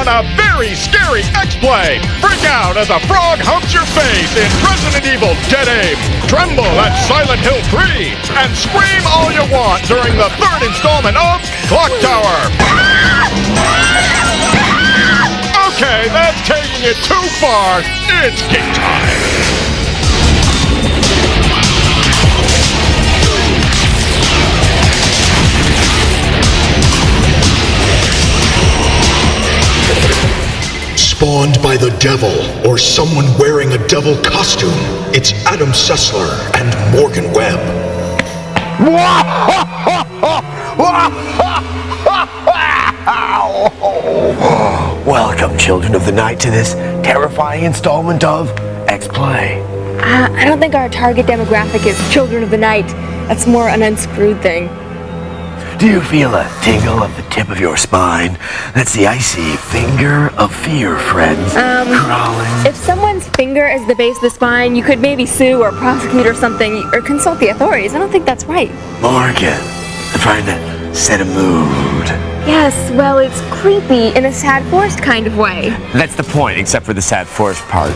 on a very scary X-Play. Freak out as a frog humps your face in Resident Evil Dead Aim. Tremble at Silent Hill 3. And scream all you want during the third installment of Clock Tower. Okay, that's taking it too far. It's game time. Spawned by the devil, or someone wearing a devil costume, it's Adam Sessler and Morgan Webb. Welcome, children of the night, to this terrifying installment of X-Play. I don't think our target demographic is children of the night. That's more an unscrewed thing. Do you feel a tingle at the tip of your spine? That's the icy finger of fear, friends. Crawling. If someone's finger is the base of the spine, you could maybe sue or prosecute or something, or consult the authorities. I don't think that's right. Morgan, I'm trying to set a mood. Yes, well, it's creepy in a sad forest kind of way. That's the point, except for the sad forest part.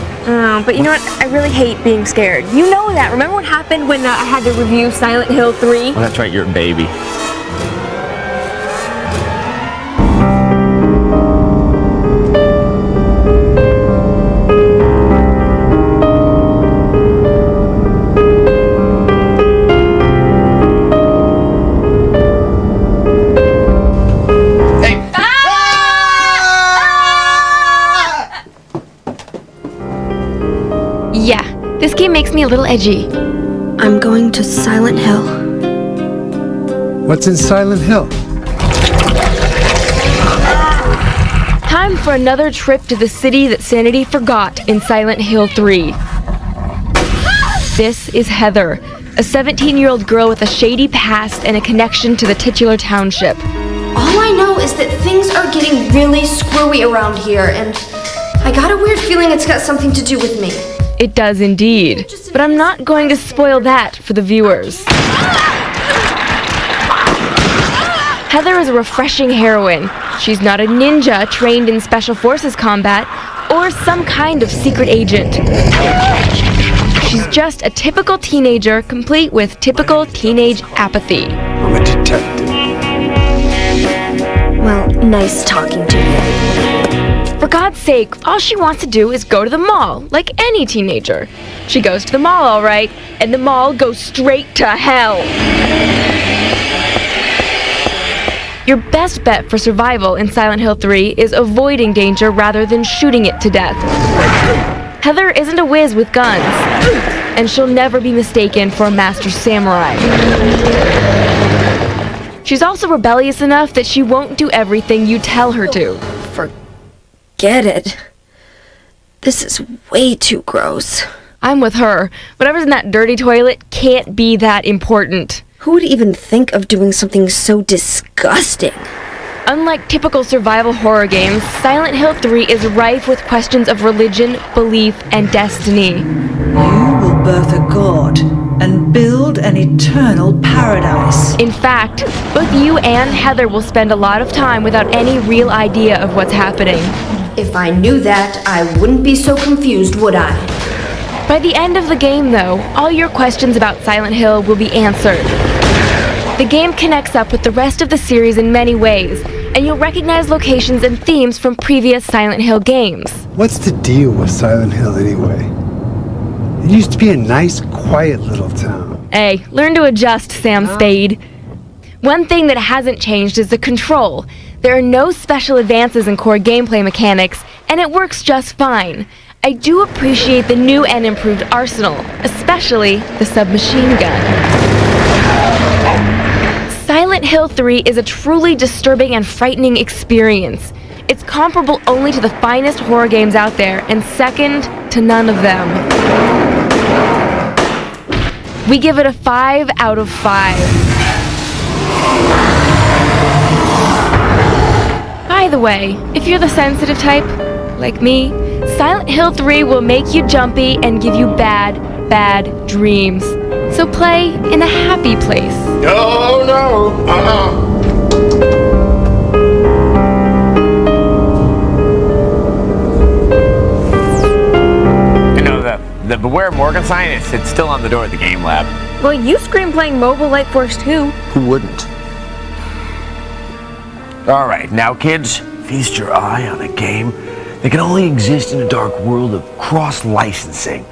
But you know what? I really hate being scared. You know that. Remember what happened when I had to review Silent Hill 3? Well, that's right, you're a baby. Yeah, this game makes me a little edgy. I'm going to Silent Hill. What's in Silent Hill? Time for another trip to the city that sanity forgot in Silent Hill 3. This is Heather, a 17-year-old girl with a shady past and a connection to the titular township. All I know is that things are getting really screwy around here, and I got a weird feeling it's got something to do with me. It does indeed, but I'm not going to spoil that for the viewers. Heather is a refreshing heroine. She's not a ninja trained in special forces combat or some kind of secret agent. She's just a typical teenager complete with typical teenage apathy. I'm a detective. Well, nice talking to you. For God's sake, all she wants to do is go to the mall, like any teenager. She goes to the mall, all right, and the mall goes straight to hell. Your best bet for survival in Silent Hill 3 is avoiding danger rather than shooting it to death. Heather isn't a whiz with guns, and she'll never be mistaken for a master samurai. She's also rebellious enough that she won't do everything you tell her to. Forget it. This is way too gross. I'm with her. Whatever's in that dirty toilet can't be that important. Who would even think of doing something so disgusting? Unlike typical survival horror games, Silent Hill 3 is rife with questions of religion, belief, and destiny. You will birth a god and build an eternal paradise. In fact, both you and Heather will spend a lot of time without any real idea of what's happening. If I knew that, I wouldn't be so confused, would I? By the end of the game, though, all your questions about Silent Hill will be answered. The game connects up with the rest of the series in many ways, and you'll recognize locations and themes from previous Silent Hill games. What's the deal with Silent Hill anyway? It used to be a nice, quiet little town. Hey, learn to adjust, Sam Spade. One thing that hasn't changed is the control. There are no special advances in core gameplay mechanics, and it works just fine. I do appreciate the new and improved arsenal, especially the submachine gun. Silent Hill 3 is a truly disturbing and frightening experience. It's comparable only to the finest horror games out there, and second to none of them. We give it a 5 out of 5. By the way, if you're the sensitive type, like me, Silent Hill 3 will make you jumpy and give you bad dreams. So play in a happy place. No, no, swear Morgan Science, it's still on the door at the game lab. Well, you scream playing Mobile Light Force 2. Who wouldn't? All right, now kids, feast your eye on a game that can only exist in a dark world of cross-licensing.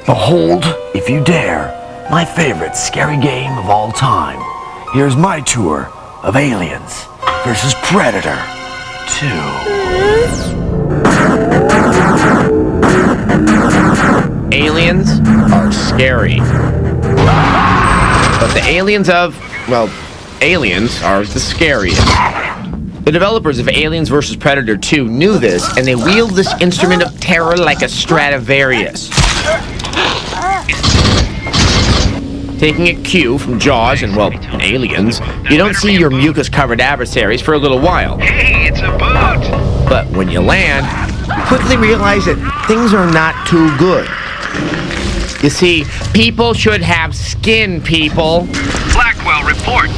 Behold, if you dare, my favorite scary game of all time. Here's my tour of Aliens versus Predator 2. Aliens are scary. But the aliens of, well, aliens are the scariest. The developers of Aliens vs. Predator 2 knew this, and they wield this instrument of terror like a Stradivarius. Taking a cue from Jaws and, well, Aliens, you don't see your mucus-covered adversaries for a little while. Hey, it's a boat! But when you land, you quickly realize that things are not too good. You see, people should have skin, people. Blackwell, report.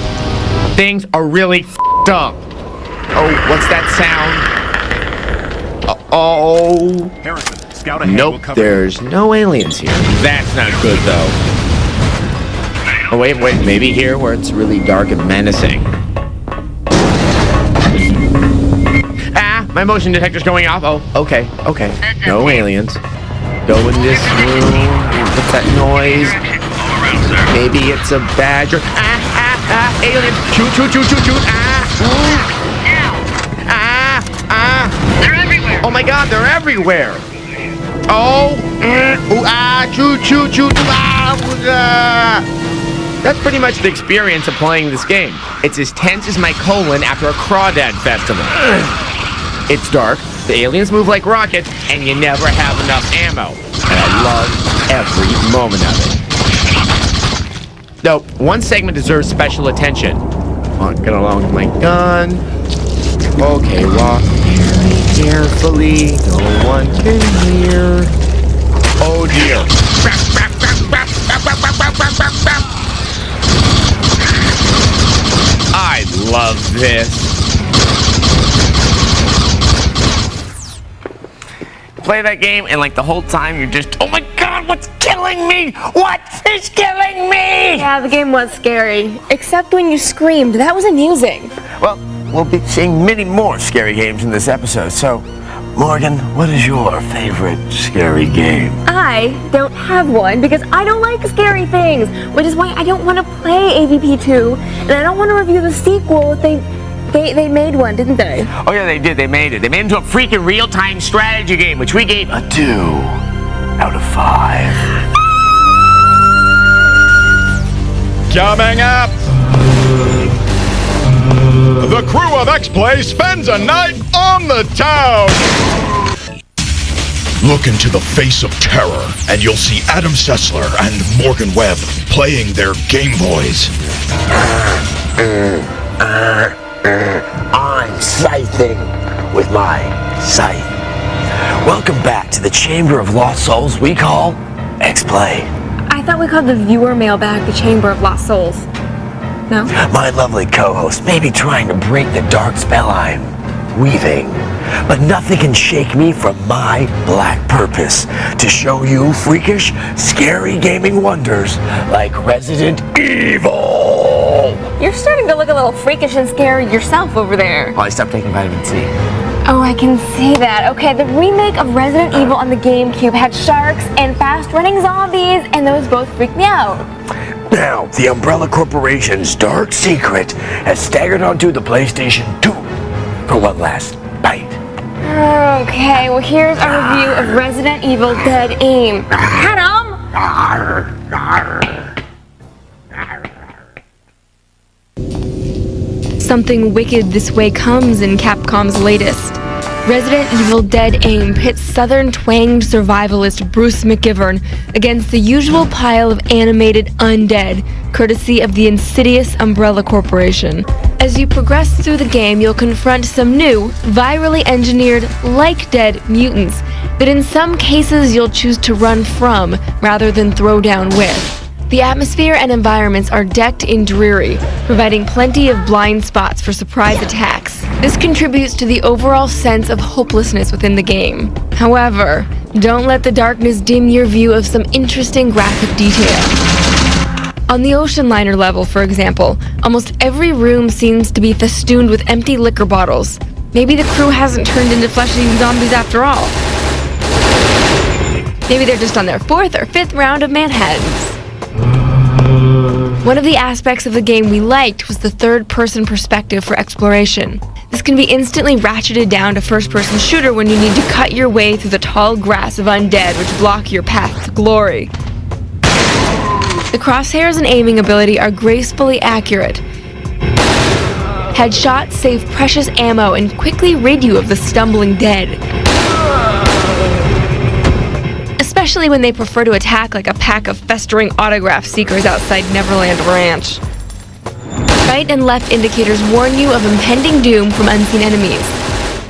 Things are really f***ed up. Oh, what's that sound? Oh. Harrison, scout ahead. Nope, there's no aliens here. That's not good, though. Oh, wait, maybe here where it's really dark and menacing. Ah, my motion detector's going off. Oh, okay. No aliens. Go in this room. What's that noise? Maybe it's a badger. Aliens. Shoot. They're everywhere. Oh my god, they're everywhere. Oh. Shoot. That's pretty much the experience of playing this game. It's as tense as my colon after a crawdad festival. It's dark, the aliens move like rockets, and you never have enough ammo. And I love every moment of it. Though, one segment deserves special attention. Walking along with my gun. Okay, walk very carefully. No one can hear. Oh dear. I love this. Play that game and like the whole time you're just, oh my god, what's killing me? What is killing me? Yeah, the game was scary. Except when you screamed. That was amusing. Well, we'll be seeing many more scary games in this episode, so Morgan, what is your favorite scary game? I don't have one because I don't like scary things, which is why I don't want to play AVP2, and I don't want to review the sequel. They made one, didn't they? Oh yeah, they did. They made it. They made it into a freaking real-time strategy game, which we gave A 2 out of 5. Coming up, the crew of X-Play spends a night on the town. Look into the face of terror, and you'll see Adam Sessler and Morgan Webb playing their Game Boys. I'm scything with my scythe. Welcome back to the Chamber of Lost Souls we call X-Play. I thought we called the viewer mailbag the Chamber of Lost Souls. No? My lovely co-host may be trying to break the dark spell I'm weaving, but nothing can shake me from my black purpose to show you freakish, scary gaming wonders like Resident Evil. You're starting to look a little freakish and scary yourself over there. Oh, I stopped taking vitamin C. Oh, I can see that. Okay, the remake of Resident Evil on the GameCube had sharks and fast-running zombies, and those both freaked me out. Now, the Umbrella Corporation's dark secret has staggered onto the PlayStation 2 for one last bite. Okay, well here's our review of Resident Evil Dead Aim. Adam! Something wicked this way comes in Capcom's latest. Resident Evil Dead Aim pits southern-twanged survivalist Bruce McGivern against the usual pile of animated undead, courtesy of the insidious Umbrella Corporation. As you progress through the game, you'll confront some new, virally engineered, like-dead mutants that in some cases you'll choose to run from rather than throw down with. The atmosphere and environments are decked in dreary, providing plenty of blind spots for surprise attacks. This contributes to the overall sense of hopelessness within the game. However, Don't let the darkness dim your view of some interesting graphic detail. On the ocean liner level, for example, almost every room seems to be festooned with empty liquor bottles. Maybe the crew hasn't turned into flesh-eating zombies after all. Maybe they're just on their 4th or 5th round of Manhattans. One of the aspects of the game we liked was the third-person perspective for exploration. This can be instantly ratcheted down to first-person shooter when you need to cut your way through the tall grass of undead which block your path to glory. The crosshairs and aiming ability are gracefully accurate. Headshots save precious ammo and quickly rid you of the stumbling dead. Especially when they prefer to attack like a pack of festering autograph seekers outside Neverland Ranch. Right and left indicators warn you of impending doom from unseen enemies.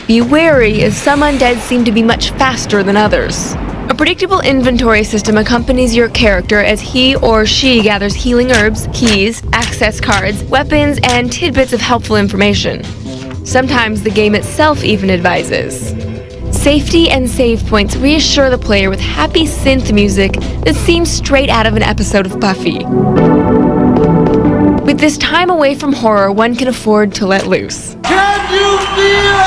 Be wary, as some undead seem to be much faster than others. A predictable inventory system accompanies your character as he or she gathers healing herbs, keys, access cards, weapons, and tidbits of helpful information. Sometimes the game itself even advises. Safety and save points reassure the player with happy synth music that seems straight out of an episode of Buffy. With this time away from horror, one can afford to let loose. Can you feel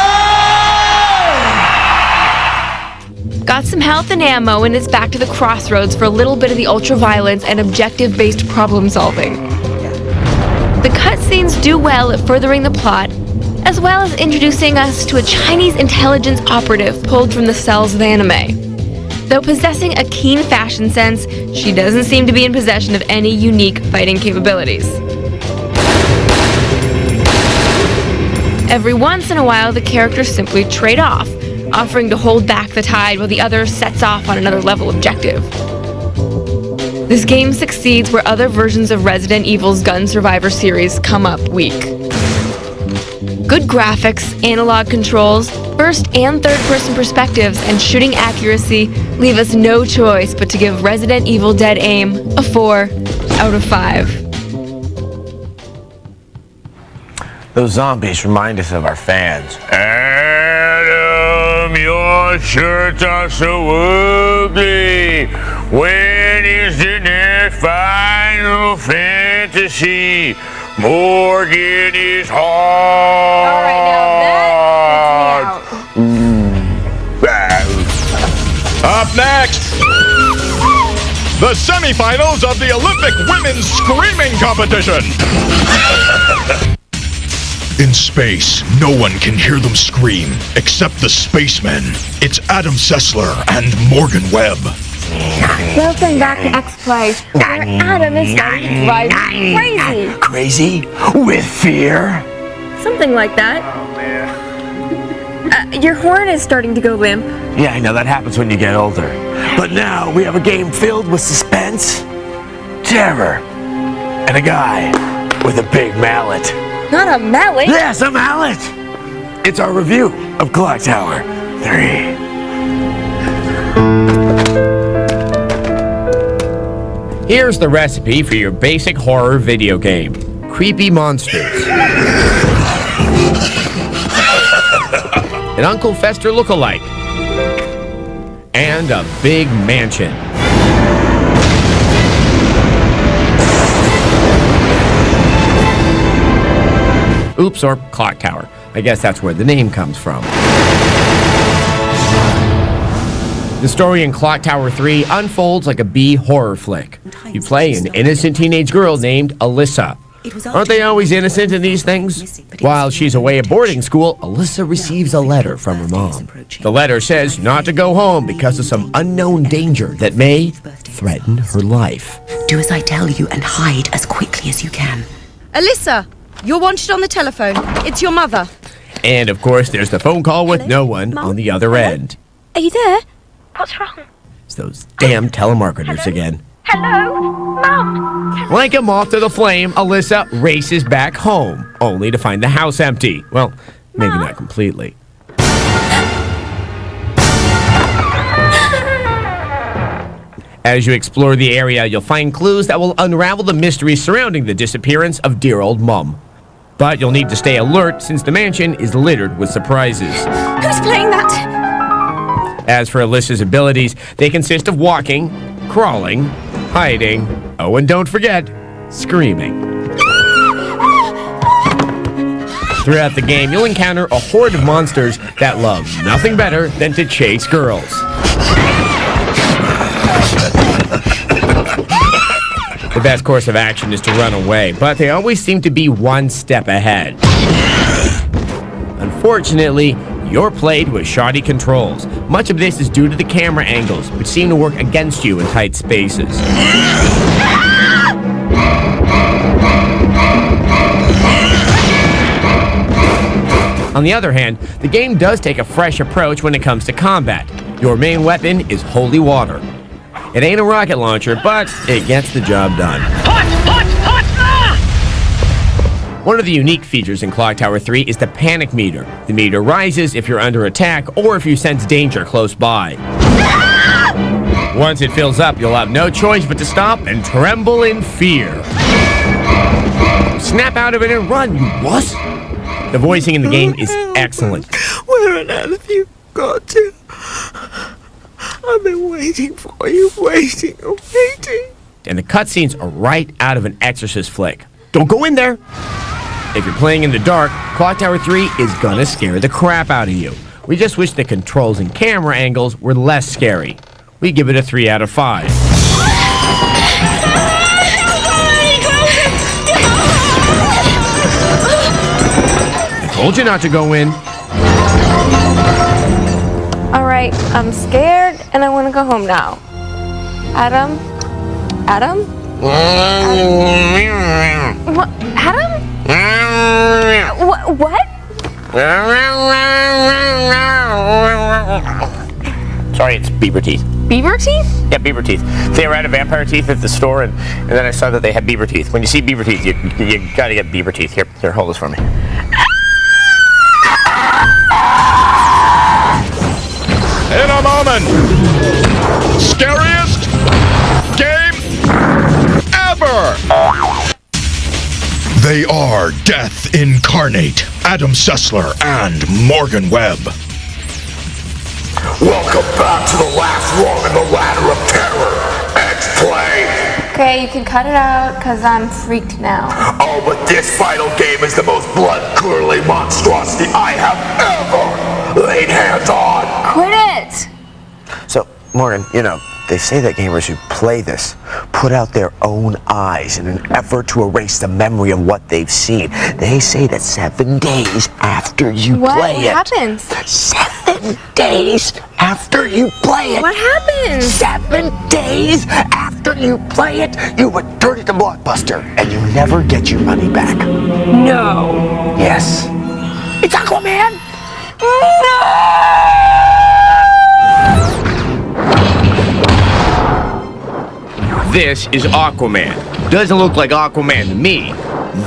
it? Got some health and ammo, and it's back to the crossroads for a little bit of the ultra-violence and objective-based problem-solving. The cutscenes do well at furthering the plot, as well as introducing us to a Chinese intelligence operative pulled from the cells of anime. Though possessing a keen fashion sense, she doesn't seem to be in possession of any unique fighting capabilities. Every once in a while, the characters simply trade off, offering to hold back the tide while the other sets off on another level objective. This game succeeds where other versions of Resident Evil's Gun Survivor series come up weak. Good graphics, analog controls, first and third-person perspectives, and shooting accuracy leave us no choice but to give Resident Evil Dead Aim a 4 out of 5. Those zombies remind us of our fans. Adam, your shirts are so ugly. When is the next Final Fantasy? Morgan is hard. All right, now that gets me out. Up next, the semifinals of the Olympic Women's Screaming Competition. In space, no one can hear them scream except the spacemen. It's Adam Sessler and Morgan Webb. Welcome back to X-Play, where Adam is starting to drive me crazy. Crazy? With fear? Something like that. Your horn is starting to go limp. Yeah, I know, that happens when you get older. But now we have a game filled with suspense, terror, and a guy with a big mallet. Not a mallet. Yes, a mallet! It's our review of Clock Tower 3. Here's the recipe for your basic horror video game. Creepy monsters. An Uncle Fester lookalike. And a big mansion. Oops, or Clock Tower. I guess that's where the name comes from. The story in Clock Tower 3 unfolds like a B horror flick. You play an innocent teenage girl named Alyssa. Aren't they always innocent in these things? While she's away at boarding school, Alyssa receives a letter from her mom. The letter says not to go home because of some unknown danger that may threaten her life. Do as I tell you and hide as quickly as you can. Alyssa, you're wanted on the telephone. It's your mother. And of course, there's the phone call with no one on the other end. Are you there? What's wrong? It's those damn telemarketers again. Hello? Mum? Like a moth to the flame, Alyssa races back home, only to find the house empty. Well, maybe not completely. As you explore the area, you'll find clues that will unravel the mystery surrounding the disappearance of dear old Mum. But you'll need to stay alert since the mansion is littered with surprises. Who's playing that? As for Alyssa's abilities, they consist of walking, crawling, hiding, oh, and don't forget, screaming. Throughout the game, you'll encounter a horde of monsters that love nothing better than to chase girls. The best course of action is to run away, but they always seem to be one step ahead. Unfortunately, you're played with shoddy controls. Much of this is due to the camera angles, which seem to work against you in tight spaces. On the other hand, the game does take a fresh approach when it comes to combat. Your main weapon is holy water. It ain't a rocket launcher, but it gets the job done. One of the unique features in Clock Tower 3 is the panic meter. The meter rises if you're under attack or if you sense danger close by. Once it fills up, you'll have no choice but to stop and tremble in fear. Snap out of it and run, you wuss! The voicing in the game is excellent. Where on earth have you got to? I've been waiting for you, waiting. And the cutscenes are right out of an Exorcist flick. Don't go in there! If you're playing in the dark, Clock Tower 3 is gonna scare the crap out of you. We just wish the controls and camera angles were less scary. We give it a 3 out of 5. I told you not to go in. Alright, I'm scared and I want to go home now. Adam? Adam? What? Adam? What? Sorry, it's beaver teeth. Beaver teeth? Yeah, beaver teeth. They were out of vampire teeth at the store, and then I saw that they had beaver teeth. When you see beaver teeth, you gotta get beaver teeth. Here, hold this for me. In a moment, scariest game ever! They are Death Incarnate, Adam Sessler, and Morgan Webb. Welcome back to the last rung in the ladder of terror. X-Play. Okay, you can cut it out, because I'm freaked now. Oh, but this final game is the most blood-curdling monstrosity I have ever laid hands on. Quit it! So, Morgan, you know, they say that gamers who play this put out their own eyes in an effort to erase the memory of what they've seen. They say that 7 days after you play it... What happens? 7 days after you play it... What happens? 7 days after you play it, you return it to Blockbuster, and you never get your money back. No. Yes. It's Aquaman! No! This is Aquaman. Doesn't look like Aquaman to me.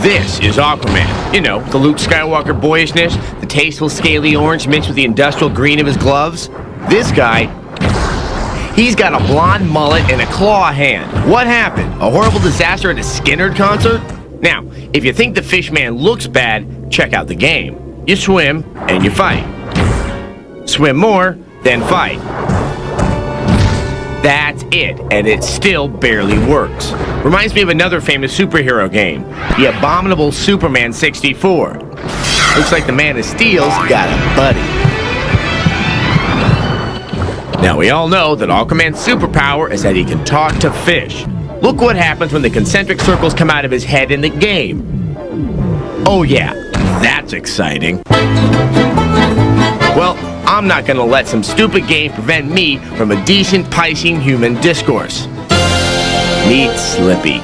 This is Aquaman. You know, the Luke Skywalker boyishness, the tasteful scaly orange mixed with the industrial green of his gloves. This guy, he's got a blonde mullet and a claw hand. What happened? A horrible disaster at a Skynyrd concert? Now, if you think the Fishman looks bad, check out the game. You swim and you fight. Swim more, then fight. That's it, and it still barely works. Reminds me of another famous superhero game, the Abominable Superman 64. Looks like the Man of Steel's got a buddy. Now we all know that Aquaman's superpower is that he can talk to fish. Look what happens when the concentric circles come out of his head in the game. Oh yeah, that's exciting. Well, I'm not gonna let some stupid game prevent me from a decent Piscean human discourse. Meet Slippy.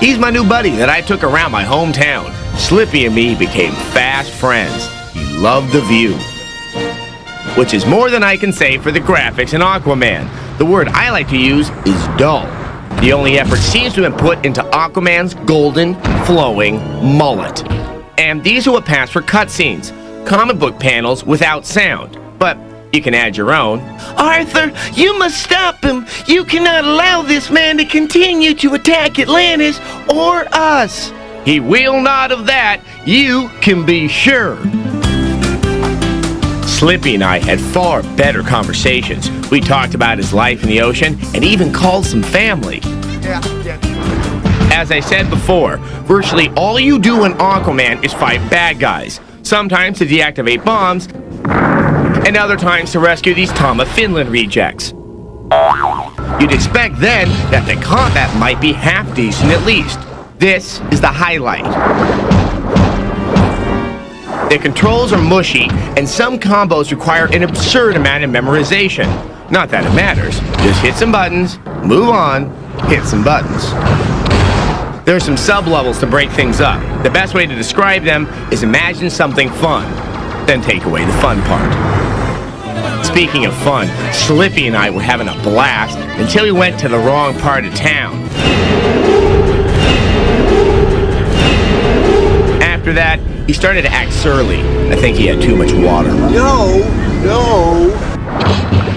He's my new buddy that I took around my hometown. Slippy and me became fast friends. He loved the view. Which is more than I can say for the graphics in Aquaman. The word I like to use is dull. The only effort seems to have been put into Aquaman's golden, flowing mullet. And these are what pass for cutscenes. Comic book panels without sound, but you can add your own. Arthur, you must stop him. You cannot allow this man to continue to attack Atlantis or us. He will not of that, you can be sure. Slippy and I had far better conversations. We talked about his life in the ocean and even called some family. As I said before, virtually all you do in Aquaman is fight bad guys. Sometimes to deactivate bombs, and other times to rescue these Tom of Finland rejects. You'd expect then that the combat might be half decent at least. This is the highlight. The controls are mushy, and some combos require an absurd amount of memorization. Not that it matters. Just hit some buttons, move on, hit some buttons. There are some sub-levels to break things up. The best way to describe them is imagine something fun, then take away the fun part. Speaking of fun, Slippy and I were having a blast until we went to the wrong part of town. After that, he started to act surly. I think he had too much water. No.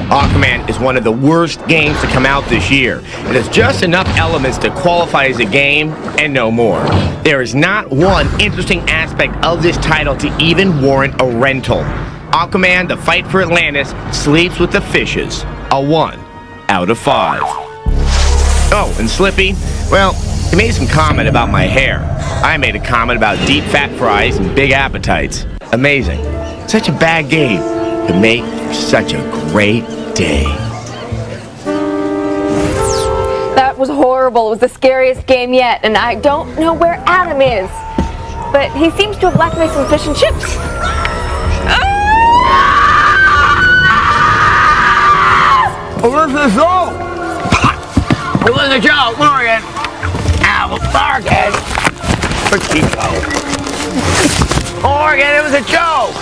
Aquaman is one of the worst games to come out this year. It has just enough elements to qualify as a game and no more. There is not one interesting aspect of this title to even warrant a rental. Aquaman, the fight for Atlantis, sleeps with the fishes. A 1 out of 5. Oh, and Slippy, well, he made some comment about my hair. I made a comment about deep fat fries and big appetites. Amazing. Such a bad game could make for such a great day. That was horrible. It was the scariest game yet, and I don't know where Adam is. But he seems to have left me some fish and chips. Well, this is so. It was a joke, Morgan. Morgan. Where'd she go? Morgan, it was a joke.